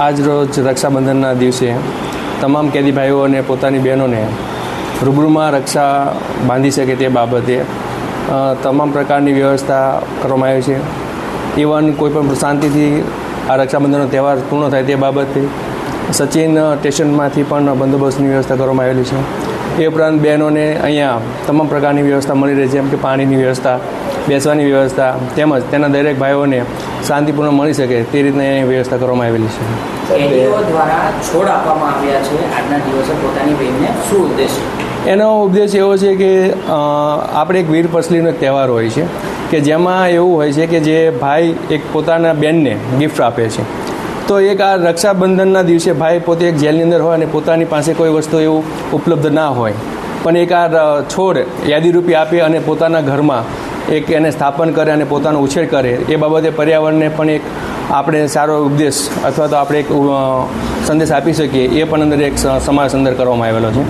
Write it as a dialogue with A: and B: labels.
A: આજ રોજ રક્ષાબંધનના દિવસે તમામ કેદી ભાઈઓને પોતાની બહેનોને રૂબરૂમાં રક્ષા બાંધી શકે તે બાબતે તમામ પ્રકારની વ્યવસ્થા કરવામાં આવી છે. ઇવન કોઈપણ શાંતિથી આ રક્ષાબંધનનો તહેવાર પૂર્ણ થાય તે બાબતે સચિન સ્ટેશનમાંથી પણ બંદોબસ્તની વ્યવસ્થા કરવામાં આવેલી છે. એ ઉપરાંત બહેનોને અહીંયા તમામ પ્રકારની વ્યવસ્થા મળી રહી છે, જેમ કે પાણીની વ્યવસ્થા, બેસવાની વ્યવસ્થા તેમજ તેના દરેક ભાઈઓને શાંતિપૂર્ણ મળી શકે તે રીતની અહીં વ્યવસ્થા કરવામાં આવેલી છે.
B: કેદીઓ દ્વારા છોડ આપવામાં આવ્યા છે આજના દિવસે પોતાની બહેનને, શું ઉદ્દેશ?
A: એનો ઉદ્દેશ એવો છે કે આપણે એક વીર પસલીનો તહેવાર હોય છે કે જેમાં એવું હોય છે કે જે ભાઈ એક પોતાના બહેનને ગિફ્ટ આપે છે. તો એક આ રક્ષાબંધનના દિવસે ભાઈ પોતે એક જેલની અંદર હોય અને પોતાની પાસે કોઈ વસ્તુ એવું ઉપલબ્ધ ના હોય, પણ એક આ છોડ યાદીરૂપી આપે અને પોતાના ઘરમાં એક એને સ્થાપન કરે અને પોતાનો ઉછેર કરે, એ બાબતે પર્યાવરણને પણ એક આપણે સારો ઉપદેશ અથવા તો આપણે એક સંદેશ આપી શકીએ, એ પણ અંદર એક સમાવેશ અંદર કરવામાં આવેલો છે.